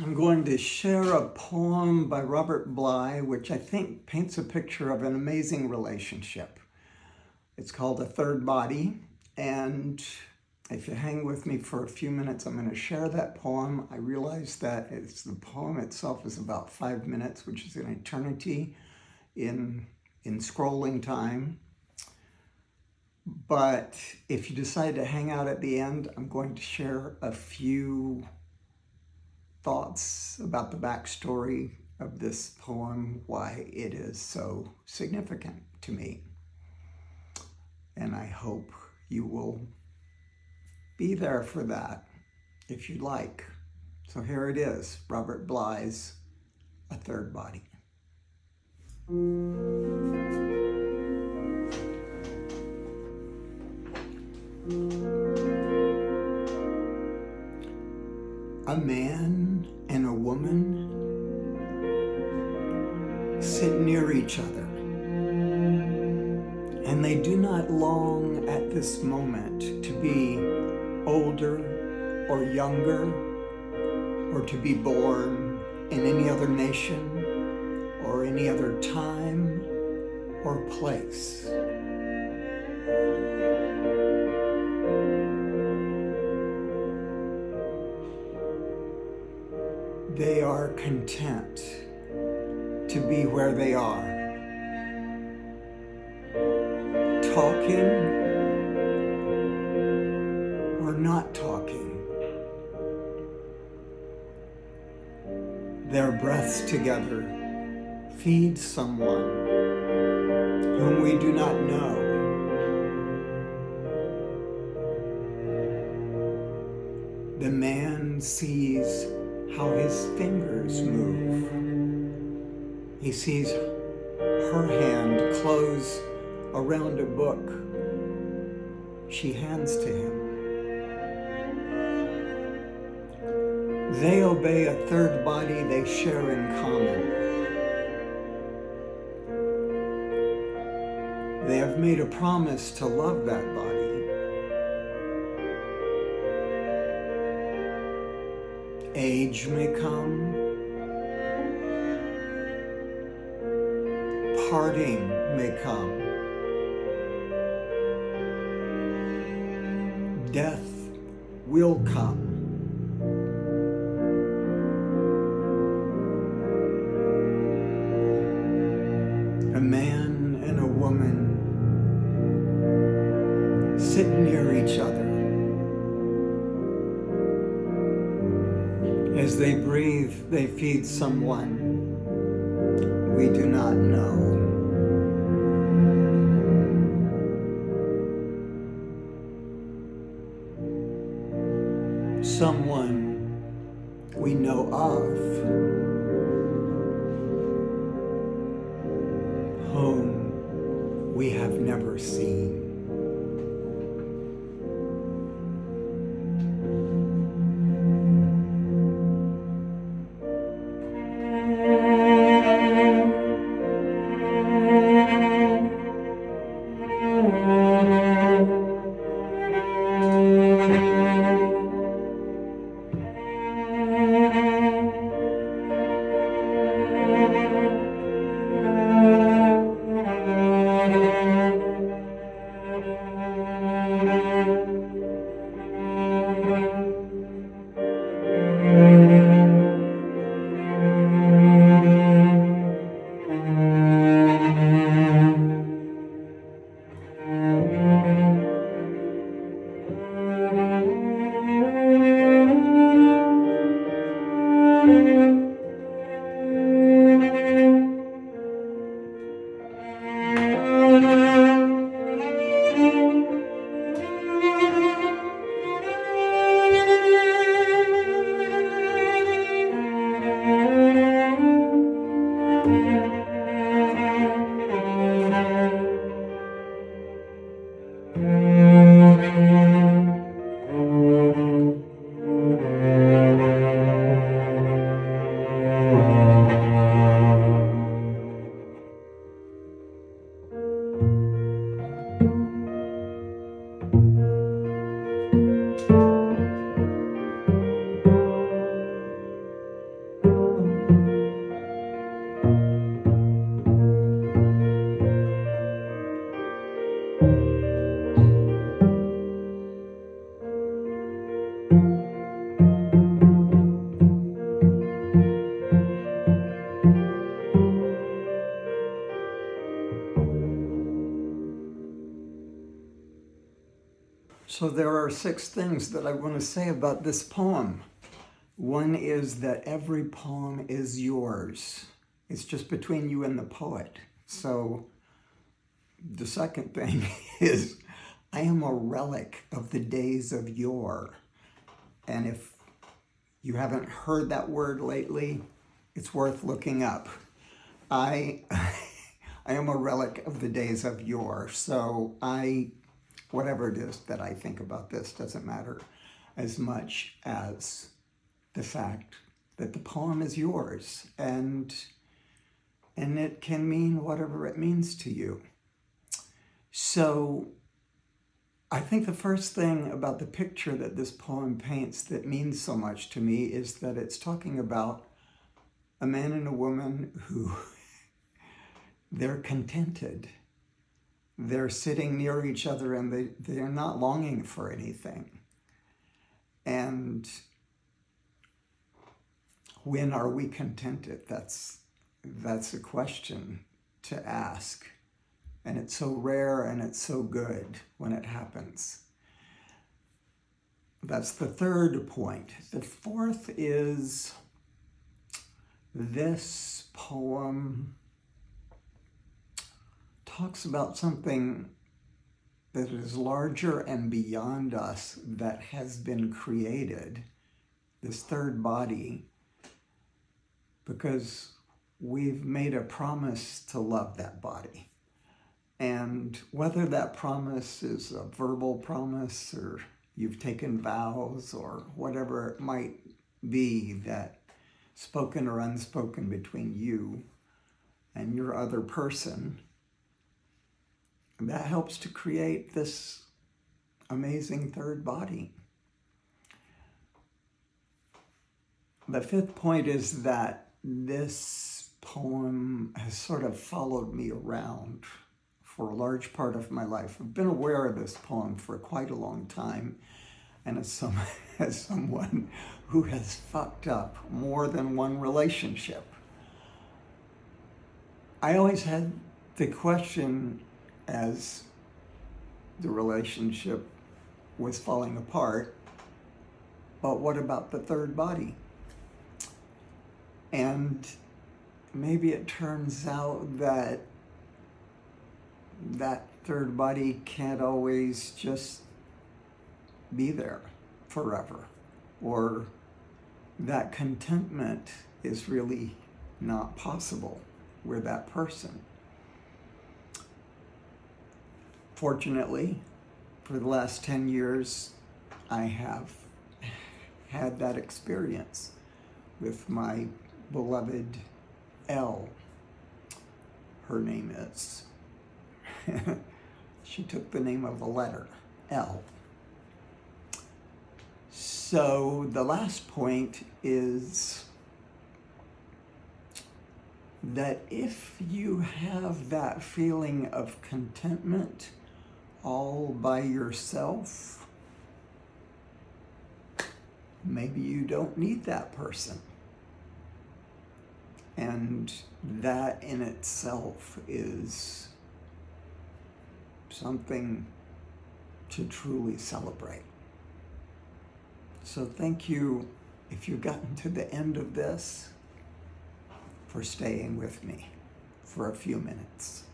I'm going to share a poem by Robert Bly, which I think paints a picture of an amazing relationship. It's called A Third Body, and if you hang with me for a few minutes, I'm going to share that poem. I realize that the poem itself is about 5 minutes, which is an eternity in scrolling time. But if you decide to hang out at the end, I'm going to share a few thoughts about the backstory of this poem, why it is so significant to me. And I hope you will be there for that if you'd like. So here it is, Robert Bly's A Third Body. A man and a woman sit near each other, and they do not long at this moment to be older or younger, or to be born in any other nation or any other time or place. They are content to be where they are, talking or not talking. Their breaths together feed someone whom we do not know. The man sees how his fingers move. He sees her hand close around a book she hands to him. They obey a third body they share in common. They have made a promise to love that body. Age may come, parting may come, death will come. A man and a woman sit near each other. As they breathe, they feed someone we do not know. Someone we know of, whom we have never seen. So there are 6 things that I want to say about this poem. One is that every poem is yours. It's just between you and the poet. So the second thing is, I am a relic of the days of yore. And if you haven't heard that word lately, it's worth looking up. I am a relic of the days of yore. So whatever it is that I think about this doesn't matter as much as the fact that the poem is yours, and it can mean whatever it means to you. So I think the first thing about the picture that this poem paints that means so much to me is that it's talking about a man and a woman who they're contented. They're sitting near each other and they're not longing for anything. And when are we contented? That's a question to ask. And it's so rare and it's so good when it happens. That's the third point. The fourth is this poem talks about something that is larger and beyond us that has been created, this third body, because we've made a promise to love that body. And whether that promise is a verbal promise or you've taken vows or whatever it might be, that spoken or unspoken between you and your other person, that helps to create this amazing third body. The fifth point is that this poem has sort of followed me around for a large part of my life. I've been aware of this poem for quite a long time, and as someone who has fucked up more than one relationship, I always had the question, as the relationship was falling apart, but what about the third body? And maybe it turns out that that third body can't always just be there forever, or that contentment is really not possible with that person. Fortunately, for the last 10 years, I have had that experience with my beloved Elle. Her name is. She took the name of a letter, L. So the last point is that if you have that feeling of contentment all by yourself, maybe you don't need that person. And that in itself is something to truly celebrate. So thank you, if you've gotten to the end of this, for staying with me for a few minutes.